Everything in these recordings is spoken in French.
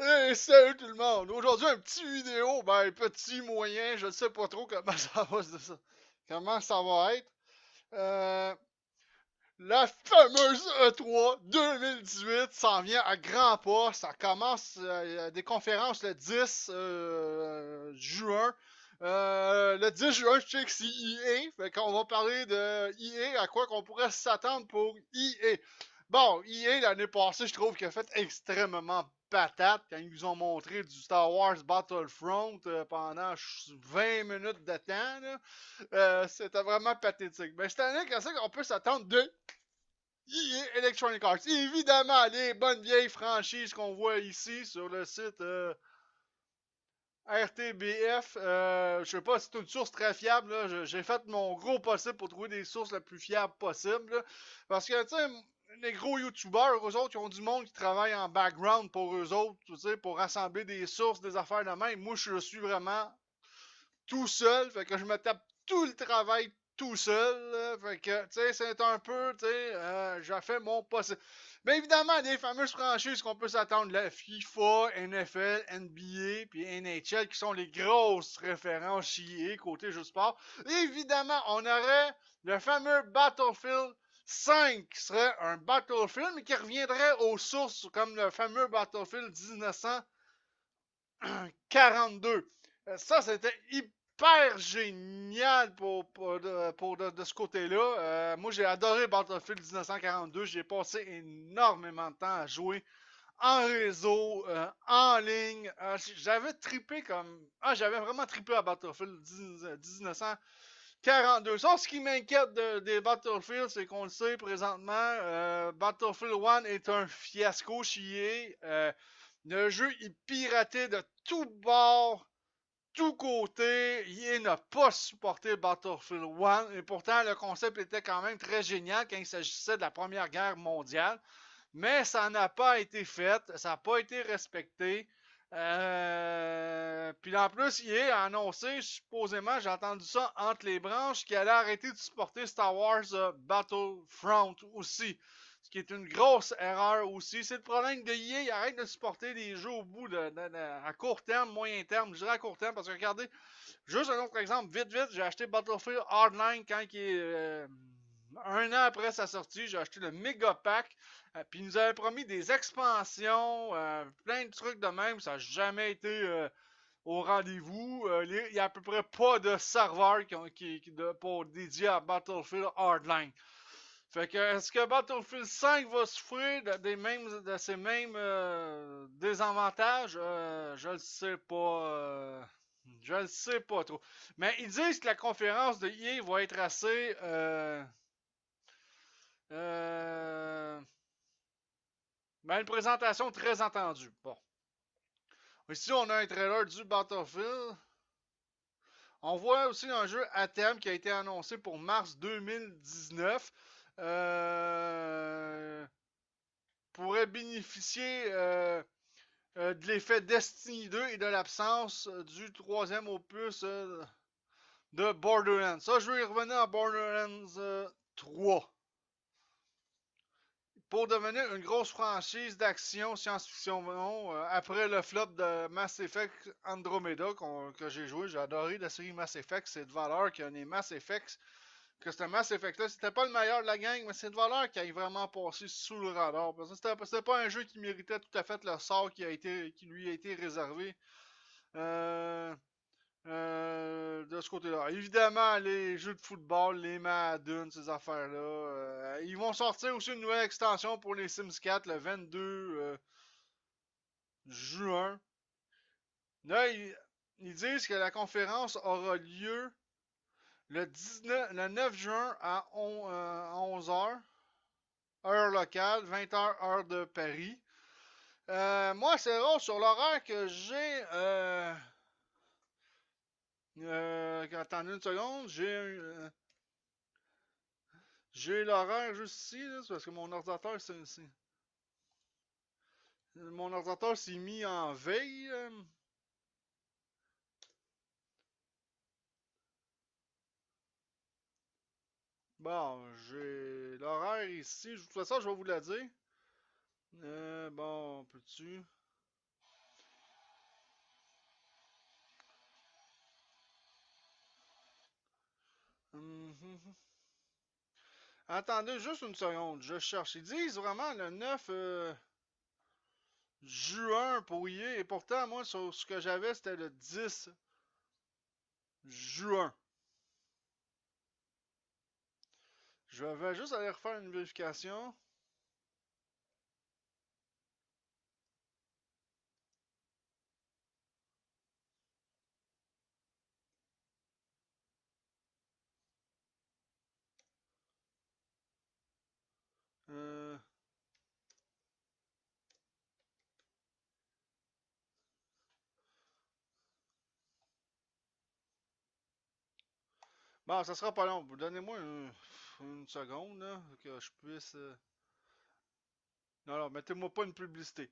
Hey, salut tout le monde! Aujourd'hui, un petit vidéo, petit, moyen, je ne sais pas trop comment comment ça va être. Euh, la fameuse E3 2018 s'en vient à grands pas. Ça commence des conférences le 10 juin. Le 10 juin, je sais que c'est EA. Fait qu'on va parler de EA, à quoi qu'on pourrait s'attendre pour EA. Bon, EA, l'année passée, je trouve qu'il a fait extrêmement patate quand ils nous ont montré du Star Wars Battlefront pendant 20 minutes de temps. C'était vraiment pathétique. Mais cette année, qu'est-ce qu'on peut s'attendre de EA Electronic Arts? Évidemment, les bonnes vieilles franchises qu'on voit ici sur le site RTBF. Je sais pas si c'est une source très fiable. J'ai fait mon gros possible pour trouver des sources les plus fiables possibles. Parce que, tu sais, les gros youtubeurs, eux autres, ils ont du monde qui travaille en background pour eux autres, tu sais, pour rassembler des sources, des affaires de même. Moi, je suis vraiment tout seul. Fait que je me tape tout le travail tout seul. Fait que, tu sais, c'est un peu, tu sais, j'ai fait mon possible. Mais évidemment, des fameuses franchises qu'on peut s'attendre, la FIFA, NFL, NBA, puis NHL, qui sont les grosses références chiées côté jeu de sport. Évidemment, on aurait le fameux Battlefield 5, qui serait un Battlefield, mais qui reviendrait aux sources, comme le fameux Battlefield 1942. Ça, c'était hyper génial de ce côté-là. Moi, j'ai adoré Battlefield 1942. J'ai passé énormément de temps à jouer en réseau, en ligne. J'avais trippé comme. Ah, j'avais vraiment trippé à Battlefield 1942. Ça, ce qui m'inquiète des Battlefield, c'est qu'on le sait présentement, Battlefield 1 est un fiasco chié. Le jeu est piraté de tout bord, tout côté. Il n'a pas supporté Battlefield 1. Et pourtant, le concept était quand même très génial quand il s'agissait de la Première Guerre mondiale. Mais ça n'a pas été fait. Ça n'a pas été respecté. Puis en plus, il est annoncé, supposément, j'ai entendu ça entre les branches, qu'il allait arrêter de supporter Star Wars Battlefront aussi. Ce qui est une grosse erreur aussi. C'est le problème de EA, il arrête de supporter des jeux au bout à court terme, moyen terme. Je dirais à court terme parce que regardez, juste un autre exemple, vite, j'ai acheté Battlefield Hardline quand il est un an après sa sortie, j'ai acheté le Mega Pack. Puis ils nous avaient promis des expansions, plein de trucs de même. Ça n'a jamais été au rendez-vous. Il n'y a à peu près pas de serveurs pour dédiés à Battlefield Hardline. Fait que est-ce que Battlefield 5 va souffrir de ces mêmes désavantages? Je le sais pas. Je le sais pas trop. Mais ils disent que la conférence de EA va être assez euh, une présentation très attendue. Bon. Ici, on a un trailer du Battlefield. On voit aussi un jeu à thème qui a été annoncé pour mars 2019. Pourrait bénéficier de l'effet Destiny 2 et de l'absence du troisième opus de Borderlands. Ça, je vais y revenir à Borderlands 3. Pour devenir une grosse franchise d'action science-fiction après le flop de Mass Effect Andromeda que j'ai joué. J'ai adoré la série Mass Effect. C'est de valeur qu'il y a des Mass Effects. Que ce Mass Effect-là, c'était pas le meilleur de la gang, mais c'est de valeur qu'il ait vraiment passé sous le radar. Parce que c'était pas un jeu qui méritait tout à fait le sort qui lui a été réservé. Euh, de ce côté-là. Évidemment, les jeux de football, les Madden, ces affaires-là. Ils vont sortir aussi une nouvelle extension pour les Sims 4 le 22 juin. Là, ils disent que la conférence aura lieu le 9 juin à 11h, heure locale, 20h, heure de Paris. Moi, c'est rare sur l'horaire que j'ai. Attendez une seconde, j'ai l'horaire juste ici, là, parce que mon ordinateur s'est mis en veille. Bon, j'ai l'horaire ici. De toute façon, je vais vous la dire. Bon, peux-tu? Attendez juste une seconde, je cherche. Ils disent vraiment le 9 juin pour y est, et pourtant, moi, sur ce que j'avais, c'était le 10 juin. Je vais juste aller refaire une vérification. Euh... Bon, ça sera pas long. Donnez-moi une seconde, là, que je puisse... Non, non, mettez-moi pas une publicité.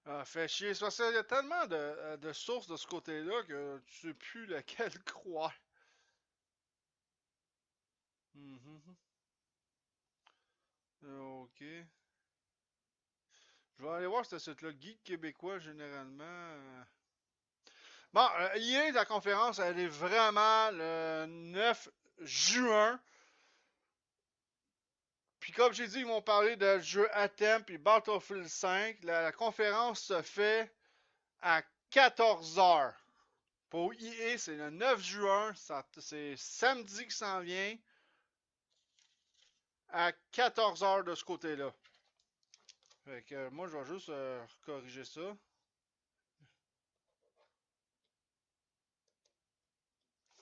Ah, fait chier. C'est parce qu'il y a tellement de sources de ce côté-là que tu sais plus laquelle croire. Mhm. Ok. Je vais aller voir ce site-là. Geek québécois, généralement. Bon, hier, la conférence, elle est vraiment le 9 juin. Puis comme j'ai dit, ils m'ont parlé de jeu Anthem puis Battlefield 5. La conférence se fait à 14h. Pour EA, c'est le 9 juin. C'est samedi qui s'en vient. À 14h de ce côté-là. Fait que moi, je vais juste corriger ça.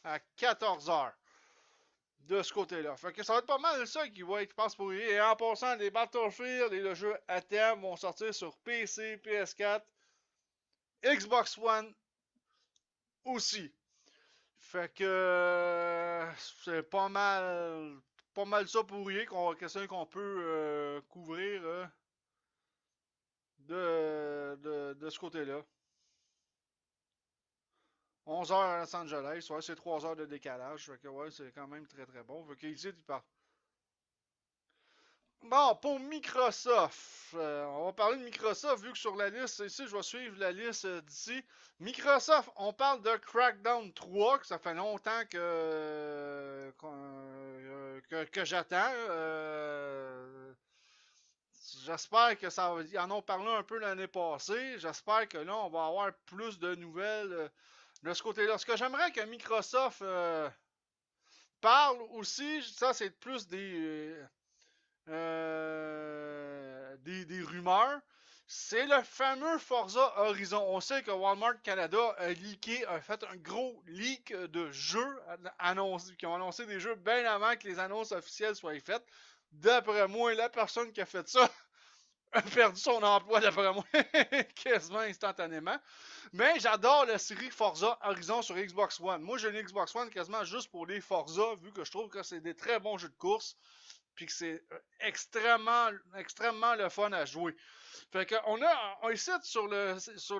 À 14h. De ce côté-là. Fait que ça va être pas mal ça qui va être, je pense, pour EA. Et en passant, les Battlefield et le jeu à thème vont sortir sur PC, PS4, Xbox One aussi. Fait que c'est pas mal ça pour EA, question qu'on peut couvrir de ce côté-là. 11 heures à Los Angeles, ouais, c'est 3 heures de décalage. Fait que ouais, c'est quand même très très bon. Fait que ici, il parle. Bon, pour Microsoft, on va parler de Microsoft vu que sur la liste, ici, je vais suivre la liste d'ici. Microsoft, on parle de Crackdown 3, que ça fait longtemps que j'attends. J'espère que ça va. Ils en ont parlé un peu l'année passée. J'espère que là, on va avoir plus de nouvelles de ce côté-là. Ce que j'aimerais que Microsoft parle aussi, ça c'est plus des rumeurs. C'est le fameux Forza Horizon. On sait que Walmart Canada a leaké, a fait un gros leak de jeux qui ont annoncé des jeux bien avant que les annonces officielles soient faites. D'après moi, la personne qui a fait ça a perdu son emploi, d'après moi, quasiment instantanément. Mais j'adore la série Forza Horizon sur Xbox One. Moi, j'ai une Xbox One quasiment juste pour les Forza, vu que je trouve que c'est des très bons jeux de course, puis que c'est extrêmement, extrêmement le fun à jouer. Fait que on ici sur le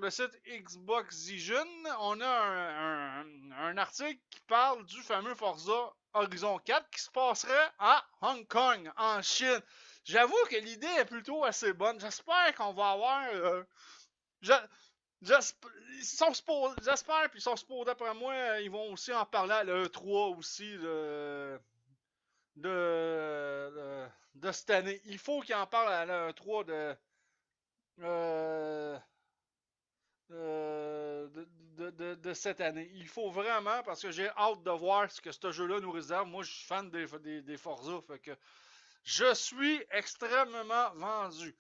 site Xboxision, on a un article qui parle du fameux Forza Horizon 4 qui se passerait à Hong Kong, en Chine. J'avoue que l'idée est plutôt assez bonne. J'espère qu'on va avoir. J'espère, puis ils sont supposés, d'après moi, ils vont aussi en parler à l'E3 aussi de cette année. Il faut qu'ils en parlent à l'E3 euh, de cette année. Il faut vraiment, parce que j'ai hâte de voir ce que ce jeu-là nous réserve. Moi, je suis fan des Forza, fait que je suis extrêmement vendu.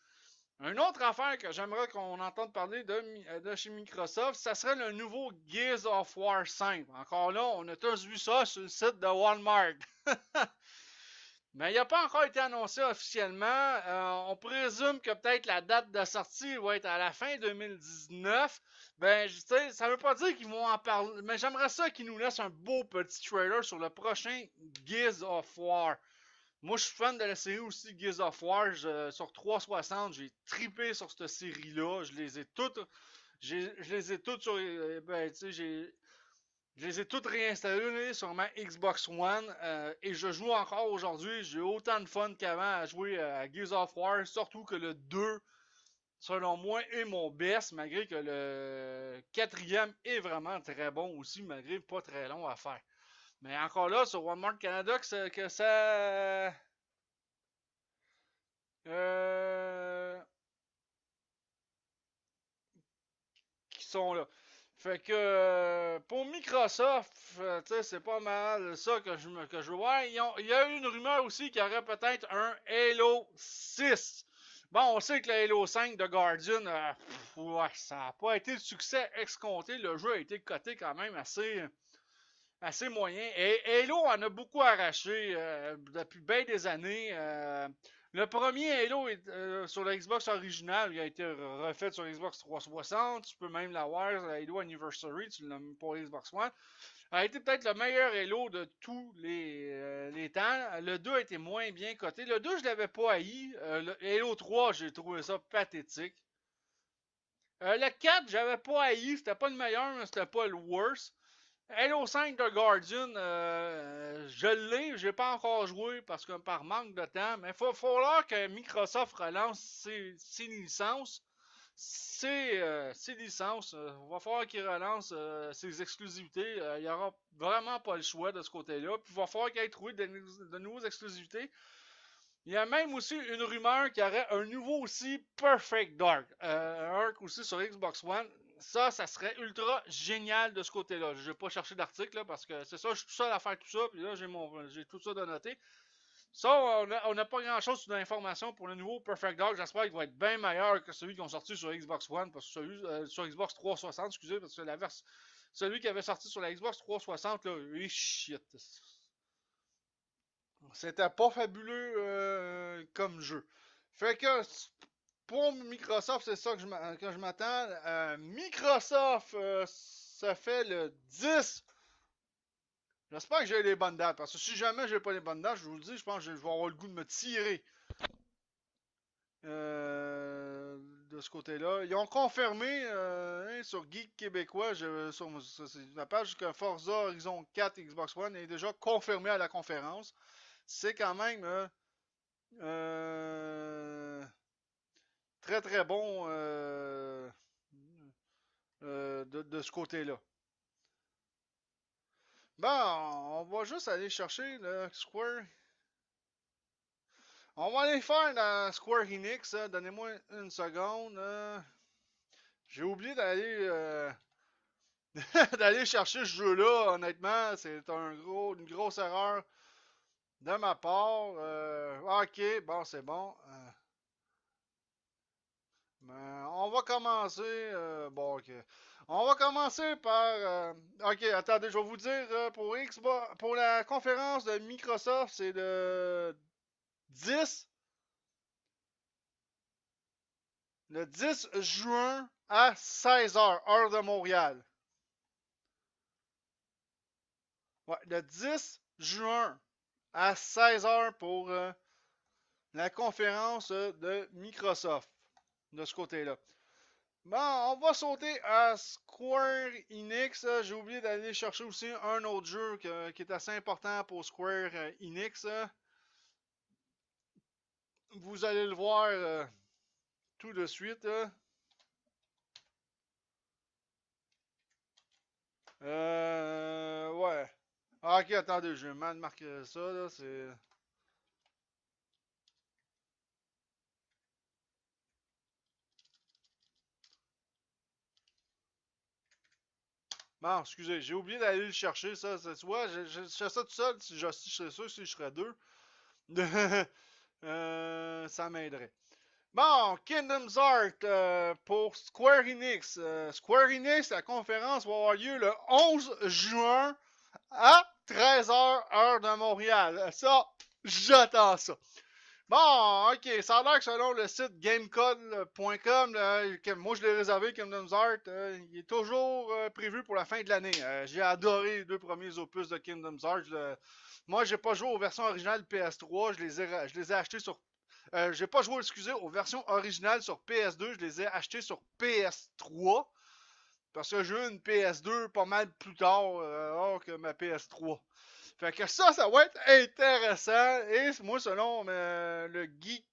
Une autre affaire que j'aimerais qu'on entende parler de chez Microsoft, ça serait le nouveau Gears of War 5. Encore là, on a tous vu ça sur le site de Walmart. Mais il n'a pas encore été annoncé officiellement. On présume que peut-être la date de sortie va être à la fin 2019. Ben, tu sais, ça veut pas dire qu'ils vont en parler. Mais j'aimerais ça qu'ils nous laissent un beau petit trailer sur le prochain Gears of War. Moi, je suis fan de la série aussi Gears of War. Sur 360, j'ai tripé sur cette série-là. Je les ai toutes. Je les ai toutes sur. Ben, tu sais, je les ai toutes réinstallées sur ma Xbox One et je joue encore aujourd'hui. J'ai autant de fun qu'avant à jouer à Gears of War, surtout que le 2 selon moi, est mon best, malgré que le quatrième est vraiment très bon aussi, malgré pas très long à faire. Mais encore là, sur Walmart Canada, que ça... qui sont là. Fait que pour Microsoft, c'est pas mal ça que je vois. Il y a eu une rumeur aussi qu'il y aurait peut-être un Halo 6. Bon, on sait que le Halo 5 de Guardian, ouais, ça n'a pas été le succès escompté. Le jeu a été coté quand même assez moyen. Et Halo en a beaucoup arraché depuis bien des années. Le premier Halo sur la Xbox originale, il a été refait sur la Xbox 360. Tu peux même l'avoir, Halo Anniversary, tu l'as pour Xbox One. A été peut-être le meilleur Halo de tous les temps. Le 2 a été moins bien coté. Le 2, je l'avais pas haï. Le Halo 3, j'ai trouvé ça pathétique. Le 4, j'avais pas haï. C'était pas le meilleur, mais c'était pas le worst. Halo 5 de Guardian, je l'ai, j'ai pas encore joué parce que par manque de temps, mais il va falloir que Microsoft relance ses licences. Ses licences, il va falloir qu'il relance ses exclusivités. Il n'y aura vraiment pas le choix de ce côté-là. Puis il va falloir qu'il ait trouvé de nouvelles exclusivités. Il y a même aussi une rumeur qu'il y aurait un nouveau aussi Perfect Dark. Dark aussi sur Xbox One. Ça serait ultra génial de ce côté-là. Je vais pas chercher d'article parce que c'est ça, je suis tout seul à faire tout ça. Puis là, j'ai tout ça de noter. Ça, on n'a pas grand-chose d'informations pour le nouveau Perfect Dark. J'espère qu'il va être bien meilleur que celui qui ont sorti sur Xbox One. Parce que celui sur Xbox 360, excusez, parce que celui qui avait sorti sur la Xbox 360, là, shit. C'était pas fabuleux comme jeu. Fait que pour Microsoft, c'est ça que je m'attends. Microsoft, ça fait le 10. J'espère que j'ai les bonnes dates. Parce que si jamais j'ai pas les bonnes dates, je vous le dis, je pense que je vais avoir le goût de me tirer de ce côté-là. Ils ont confirmé sur Geek Québécois, sur la page que Forza Horizon 4 Xbox One est déjà confirmé à la conférence. C'est quand même très très bon de ce côté-là. Bon, on va juste aller chercher le Square. On va aller faire dans Square Enix. Donnez-moi une seconde. J'ai oublié d'aller d'aller chercher ce jeu-là. Honnêtement, c'est une grosse erreur de ma part. Ok, bon, c'est bon. On va commencer. Bon, ok. On va commencer par. Ok, attendez, je vais vous dire pour Xbox, pour la conférence de Microsoft, c'est le 10, le 10 juin à 16h, heure de Montréal. Ouais, le 10 juin à 16h pour la conférence de Microsoft de ce côté-là. Bon, on va sauter à Square Enix. J'ai oublié d'aller chercher aussi un autre jeu qui est assez important pour Square Enix. Vous allez le voir tout de suite. Ouais. Ah, ok, attendez, j'ai mal marqué ça. Là, c'est... Bon, excusez, j'ai oublié d'aller le chercher, ça. Tu vois, je fais ça tout seul. Si je serais sûr, si je serais deux, ça m'aiderait. Bon, Kingdom's Heart pour Square Enix. Square Enix, la conférence va avoir lieu le 11 juin à 13h, heure de Montréal. Ça, j'attends ça. Bon, ok, ça a l'air que selon le site gamecode.com, moi je l'ai réservé, Kingdom's Heart, il est toujours prévu pour la fin de l'année. J'ai adoré les deux premiers opus de Kingdom's Heart. Moi, j'ai pas joué aux versions originales PS3, je les ai achetés sur... j'ai pas joué, excusez, aux versions originales sur PS2, je les ai achetés sur PS3. Parce que j'ai eu une PS2 pas mal plus tard que ma PS3. Fait que ça va être intéressant. Et moi, selon le geek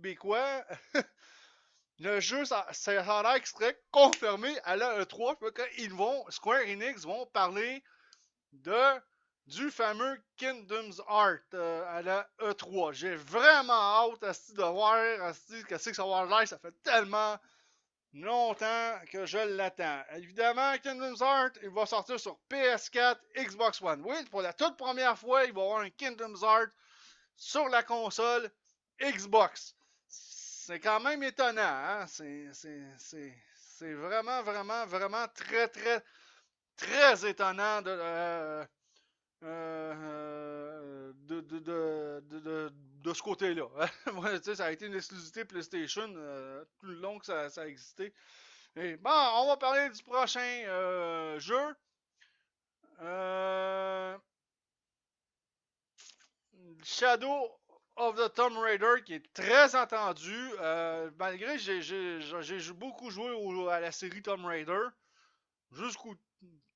bécois, Le jeu, ça a l'air qu'il serait confirmé à la E3. Square Enix vont parler du fameux Kingdom's Heart à la E3. J'ai vraiment hâte de voir qu'est-ce que ça va l'air. Ça fait tellement longtemps que je l'attends. Évidemment, Kingdom's Heart, il va sortir sur PS4, Xbox One. Oui, pour la toute première fois, il va y avoir un Kingdom's Heart sur la console Xbox. C'est quand même étonnant, hein? C'est vraiment, vraiment, vraiment très, très, très étonnant de ce côté-là. Ça a été une exclusivité PlayStation tout le long que ça a existé. Et bon, on va parler du prochain jeu. Shadow of the Tomb Raider qui est très attendu. Malgré j'ai beaucoup joué à la série Tomb Raider jusqu'au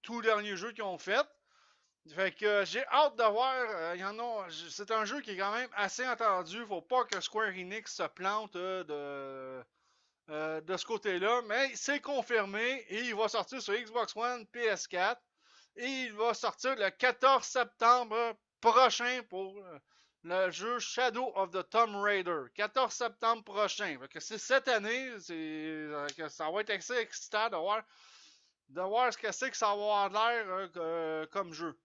tout dernier jeu qu'ils ont fait. Fait que j'ai hâte de voir. C'est un jeu qui est quand même assez attendu. Faut pas que Square Enix se plante de ce côté-là. Mais c'est confirmé et il va sortir sur Xbox One, PS4. Et il va sortir le 14 septembre prochain pour le jeu Shadow of the Tomb Raider. 14 septembre prochain. Fait que c'est cette année. Que ça va être assez excitant de voir ce que c'est que ça va avoir l'air comme jeu.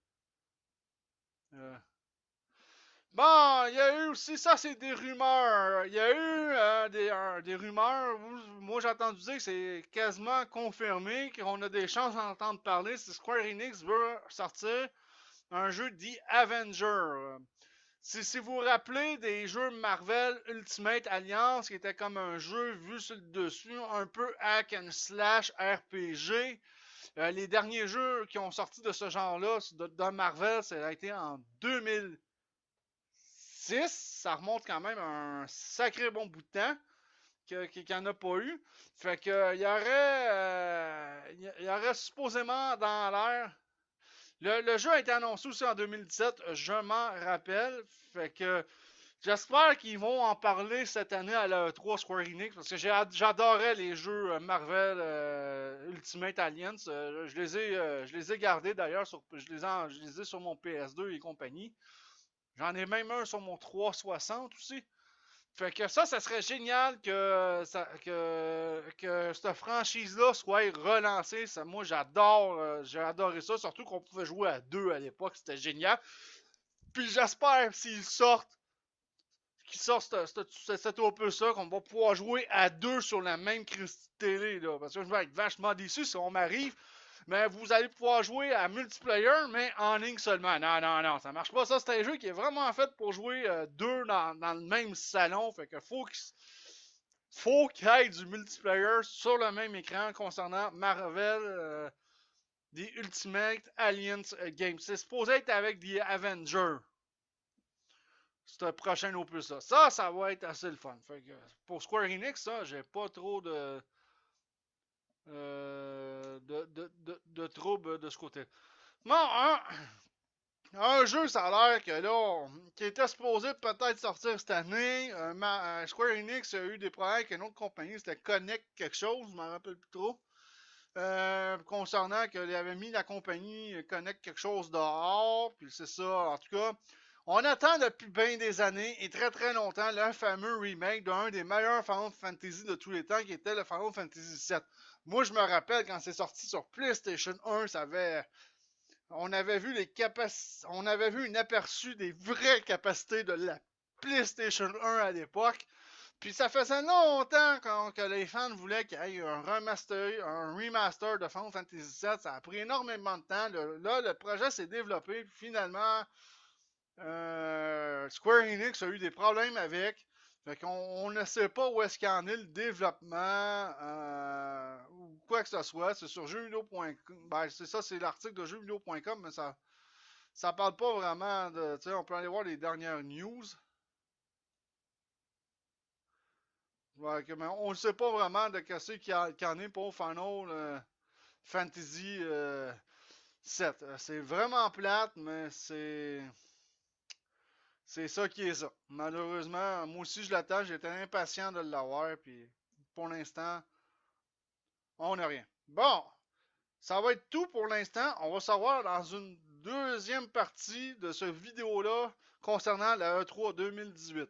Bon, il y a eu aussi, ça c'est des rumeurs. Il y a eu des rumeurs. Moi j'ai entendu dire que c'est quasiment confirmé qu'on a des chances d'entendre parler si Square Enix veut sortir un jeu dit Avenger. Si vous vous rappelez des jeux Marvel Ultimate Alliance, qui était comme un jeu vu sur le dessus, un peu hack and slash RPG. Les derniers jeux qui ont sorti de ce genre-là, de Marvel, ça a été en 2006. Ça remonte quand même un sacré bon bout de temps qu'il n'y en a pas eu. Fait que il y aurait supposément dans l'air. Le jeu a été annoncé aussi en 2017, je m'en rappelle. Fait que j'espère qu'ils vont en parler cette année à la E3 Square Enix parce que j'adorais les jeux Marvel Ultimate Alliance. Je les ai gardés d'ailleurs, je les ai sur mon PS2 et compagnie. J'en ai même un sur mon 360 aussi. Fait que ça serait génial que cette franchise-là soit relancée. Moi, j'ai adoré ça, surtout qu'on pouvait jouer à deux à l'époque, c'était génial. Puis j'espère qu'ils sortent cet opus-là, qu'on va pouvoir jouer à deux sur la même télé, là. Parce que je vais être vachement déçu si on m'arrive. Mais vous allez pouvoir jouer à multiplayer, mais en ligne seulement. Non, ça marche pas. Ça, c'est un jeu qui est vraiment fait pour jouer deux dans le même salon. Fait que faut qu'il y ait du multiplayer sur le même écran concernant Marvel The Ultimate Alliance Games. C'est supposé être avec The Avengers. C'est un prochain opus là. Ça va être assez le fun. Fait que pour Square Enix, ça, j'ai pas trop de troubles de ce côté. Bon, un jeu, ça a l'air que là, qui était supposé peut-être sortir cette année. Square Enix a eu des problèmes avec une autre compagnie, c'était Connect quelque chose, je m'en rappelle plus trop. Concernant qu'il avait mis la compagnie Connect quelque chose dehors, puis c'est ça, en tout cas. On attend depuis bien des années et très très longtemps le fameux remake d'un des meilleurs Final Fantasy de tous les temps qui était le Final Fantasy VII. Moi je me rappelle quand c'est sorti sur PlayStation 1, on avait vu un aperçu des vraies capacités de la PlayStation 1 à l'époque. Puis ça faisait longtemps que les fans voulaient qu'il y ait un remaster de Final Fantasy VII. Ça a pris énormément de temps. Là, le projet s'est développé. Puis finalement, Square Enix a eu des problèmes avec. Fait qu'on ne sait pas où est-ce qu'il en est le développement ou quoi que ce soit. C'est sur jeuxvideo.com. Ben, c'est ça, c'est l'article de jeuxvideo.com, mais ça parle pas vraiment de. Tu sais, on peut aller voir les dernières news. Ouais, mais on ne sait pas vraiment de qu'est-ce qu'il y en est pour Final Fantasy 7. C'est vraiment plate, mais c'est ça qui est ça. Malheureusement, moi aussi je l'attends, j'étais impatient de l'avoir, puis pour l'instant, on n'a rien. Bon, ça va être tout pour l'instant. On va savoir dans une deuxième partie de ce vidéo-là concernant la E3 2018.